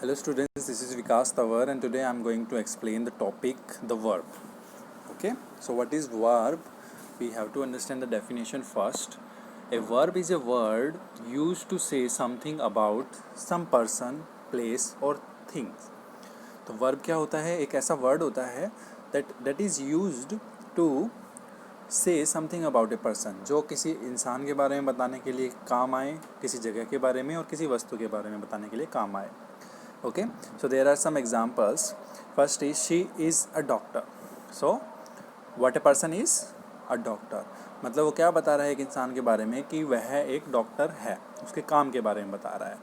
Hello students, this is Vikas Tawar and today I am going to explain the topic the verb. Okay, so what is verb? We have to understand the definition first. A verb is a word used to say something about some person, place or things. तो verb क्या होता है? एक ऐसा word होता है that is used to say something about a person, जो किसी इंसान के बारे में बताने के लिए काम आए, किसी जगह के बारे में और किसी वस्तु के बारे में बताने के लिए काम आए. Okay, so there are some examples. First is she is a doctor. So what a person is? A doctor. मतलब वो क्या बता रहा है एक इंसान के बारे में कि वह एक डॉक्टर है, उसके काम के बारे में बता रहा है.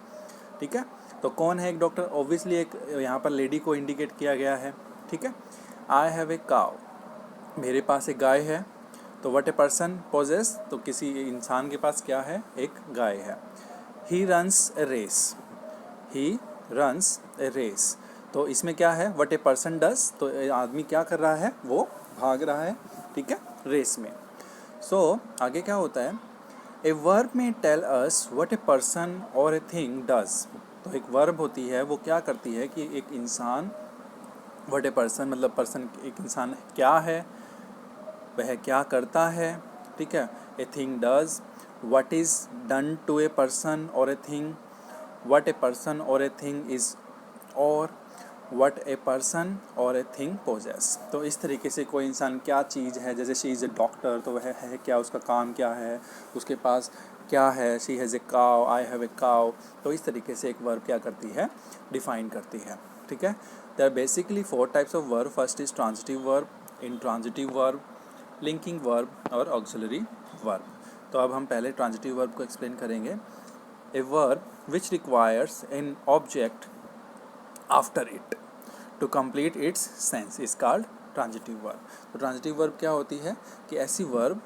ठीक है, तो कौन है एक डॉक्टर? ऑब्वियसली एक यहाँ पर लेडी को इंडिकेट किया गया है. ठीक है, आई हैव ए काव, मेरे पास एक गाय है. तो व्हाट ए पर्सन पोजेस, तो किसी इंसान के पास क्या है? एक गाय है. He runs a race, he runs a race, तो इसमें क्या है? व्हाट ए पर्सन डज, तो आदमी क्या कर रहा है? वो भाग रहा है. ठीक है, रेस में. सो आगे क्या होता है? A verb may tell us what a person और ए थिंग डज. तो एक वर्ब होती है, वो क्या करती है कि एक इंसान, व्हाट ए पर्सन मतलब पर्सन, एक इंसान क्या है, वह क्या करता है. ठीक है, a thing does, what is done to a person और a thing, what a person or a thing is, or what a person or a thing possess. तो इस तरीके से कोई इंसान क्या चीज़ है, जैसे शी इज़ ए डॉक्टर, तो वह है क्या, उसका काम क्या है, उसके पास क्या है. शी हैज़ ए काव, आई हैव ए काव. तो इस तरीके से एक वर्ब क्या करती है? डिफाइन करती है. ठीक है, there are basically 4 types of verb. First is transitive verb, intransitive verb, linking verb और ऑक्सिलरी वर्ब. तो अब हम पहले ट्रांजिटिव वर्ब को एक्सप्लेन करेंगे. A verb which requires an object after it to complete its sense is called transitive verb. तो transitive verb क्या होती है कि ऐसी verb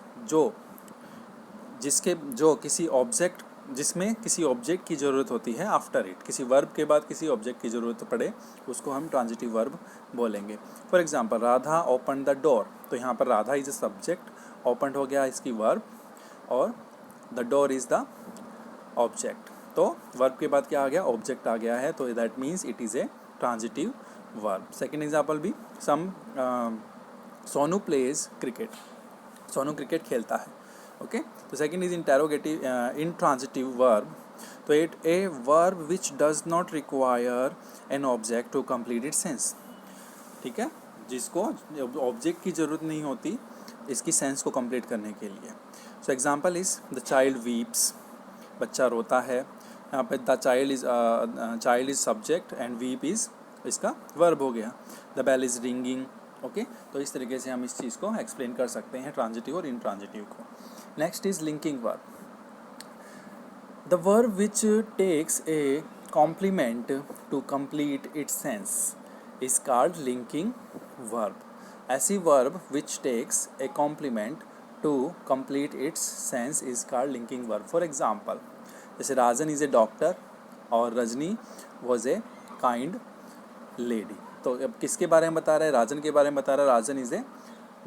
जो किसी ऑब्जेक्ट, जिसमें किसी ऑब्जेक्ट की ज़रूरत होती है आफ्टर इट, किसी वर्ब के बाद किसी ऑब्जेक्ट की ज़रूरत पड़े, उसको हम ट्रांजिटिव वर्ब बोलेंगे. For example, Radha open the door. तो यहाँ पर Radha is a subject, open हो गया इसकी वर्ब और the door is the object. तो वर्ब के बाद क्या आ गया? ऑब्जेक्ट आ गया है, तो that means it is a transitive verb. Second example भी, Sonu plays cricket, Sonu cricket खेलता है. ओके, तो second is interrogative intransitive verb. तो it a verb which does not require an object to complete it sense. ठीक है, जिसको object की ज़रूरत नहीं होती इसकी सेंस को कंप्लीट करने के लिए. So example is the child weeps, बच्चा रोता है. यहाँ पे the child is subject and weep is इसका वर्ब हो गया. The bell is ringing. Okay, तो इस तरीके से हम इस चीज़ को एक्सप्लेन कर सकते हैं ट्रांजिटिव और इंट्रांजिटिव को. Next is linking verb. The verb which takes a complement to complete its sense is called linking verb. ऐसी verb which takes a complement to complete its sense is called linking verb. For example, जैसे राजन is a doctor और Rajni was a kind lady. तो अब किसके बारे में बता रहा है? राजन के बारे में बता रहा है. राजन इज़ ए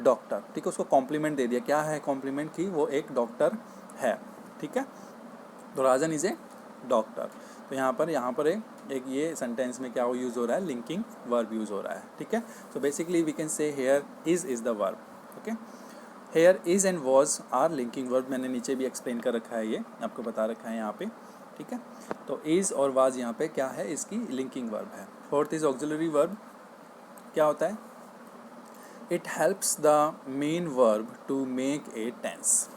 डॉक्टर. ठीक है, उसको कॉम्प्लीमेंट दे दिया. क्या है कॉम्प्लीमेंट की? वो एक डॉक्टर है. ठीक है, तो राजन इज़ ए डॉक्टर. तो यहाँ पर एक ये सेंटेंस में क्या यूज़ हो रहा है? लिंकिंग वर्ब यूज़ हो रहा है. ठीक है, so basically we can say here is the verb. Okay, here is and was are linking verb. मैंने नीचे भी एक्सप्लेन कर रखा है, ये आपको बता रखा है यहाँ पे. ठीक है, तो इज़ और वाज यहाँ पे क्या है? इसकी लिंकिंग वर्ब है. Fourth is auxiliary verb. क्या होता है? It helps the main verb to make a tense.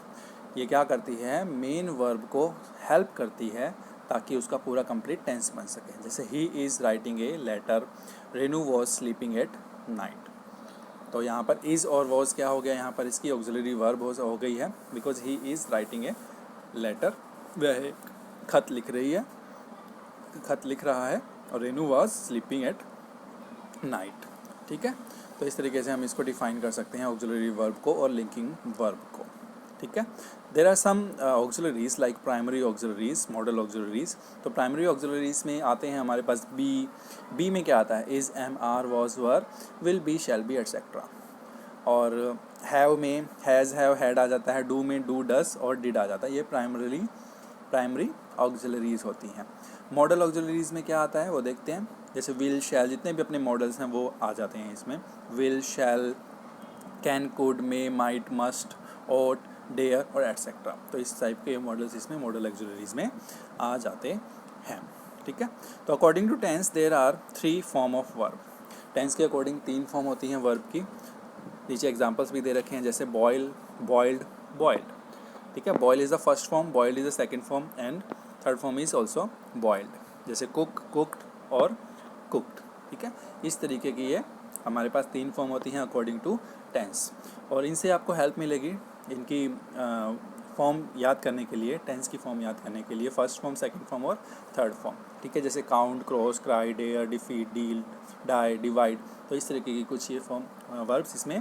ये क्या करती है? मेन वर्ब को हेल्प करती है ताकि उसका पूरा कंप्लीट टेंस बन सके. जैसे he is writing a letter, Renu was sleeping at night. तो यहाँ पर इज़ और वॉज क्या हो गया? यहाँ पर इसकी ऑक्सिलरी वर्ब हो गई है, because he is writing a letter, वह एक खत लिख रहा है और Renu was sleeping at night. ठीक है, तो इस तरीके से हम इसको डिफाइन कर सकते हैं ऑक्सिलरी वर्ब को और लिंकिंग वर्ब को. ठीक है, there are some auxiliaries like primary auxiliaries, modal auxiliaries. तो प्राइमरी ऑक्सिलरीज में आते हैं हमारे पास बी में क्या आता है? Is, am, are, was, were, will be, shall be, etcetera. और हैव में हैज़, हैव, हैड आ जाता है. डू में डू, डस और डिड आ जाता है. ये प्राइमरी ऑक्सिलरीज होती हैं. मॉडल ऑक्सिलरीज में क्या आता है वो देखते हैं. जैसे विल शैल जितने भी अपने मॉडल्स हैं वो आ जाते हैं इसमें, will shall can could may might must ought dare और एटसेट्रा। तो इस टाइप के मॉडल्स इसमें मॉडल ऑक्सिलरीज में आ जाते हैं। ठीक है, तो according to tense there are 3 form of verb. Tense के अकॉर्डिंग 3 फॉर्म होती हैं वर्ब की। नीचे एग्जांपल्स भी दे रखे हैं, जैसे बॉयल, बॉइल्ड, बॉइल्ड। ठीक है, boil is the first form, boiled is the second form and third form is also boiled. जैसे कुक, कुक्ड और कुक्ड। ठीक है, इस तरीके की ये हमारे पास 3 फॉर्म होती हैं अकॉर्डिंग टू टेंस। और इनसे आपको हेल्प मिलेगी इनकी फॉर्म याद करने के लिए, टेंस की फॉर्म याद करने के लिए, फर्स्ट फॉर्म, सेकंड फॉर्म और थर्ड फॉर्म। ठीक है, जैसे count, cross, cry, dare, defeat, deal, die, divide. तो इस तरीके की कुछ ये फॉर्म वर्ब्स इसमें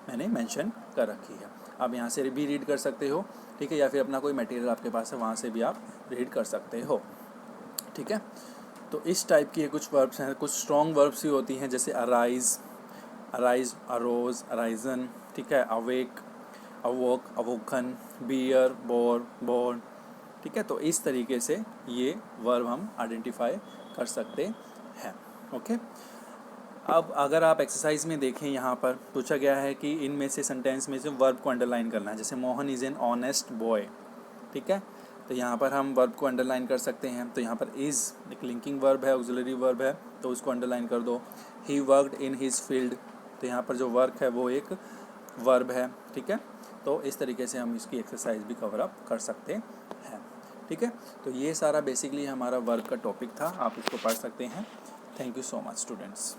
मैंने मेंशन कर रखी है। आप यहाँ से भी रीड कर सकते हो। ठीक है, या फिर अपना कोई मटेरियल आपके पास है वहाँ से भी आप रीड कर सकते हो। ठीक है, तो इस टाइप की कुछ वर्ब्स हैं, कुछ स्ट्रॉन्ग वर्ब्स भी होती हैं, जैसे अराइज, अराइज, अरोज, अराइजन। ठीक है, awake, awoke, awoken, bear, bore, borne. ठीक है, तो इस तरीके से ये वर्ब हम आइडेंटिफाई कर सकते हैं। ओके, अब अगर आप एक्सरसाइज में देखें, यहाँ पर पूछा गया है कि इनमें से सेंटेंस में से वर्ब को अंडरलाइन करना है। जैसे Mohan is an honest boy. ठीक है, तो यहाँ पर हम वर्ब को अंडरलाइन कर सकते हैं। तो यहाँ पर इज़ एक लिंकिंग वर्ब है, ऑक्सिलरी वर्ब है, तो उसको अंडरलाइन कर दो। He worked in his field, तो यहाँ पर जो वर्क है वो एक वर्ब है। ठीक है, तो इस तरीके से हम इसकी एक्सरसाइज भी कवर अप कर सकते हैं। ठीक है, तो ये सारा बेसिकली हमारा वर्ब का टॉपिक था, आप इसको पढ़ सकते हैं। Thank you so much students.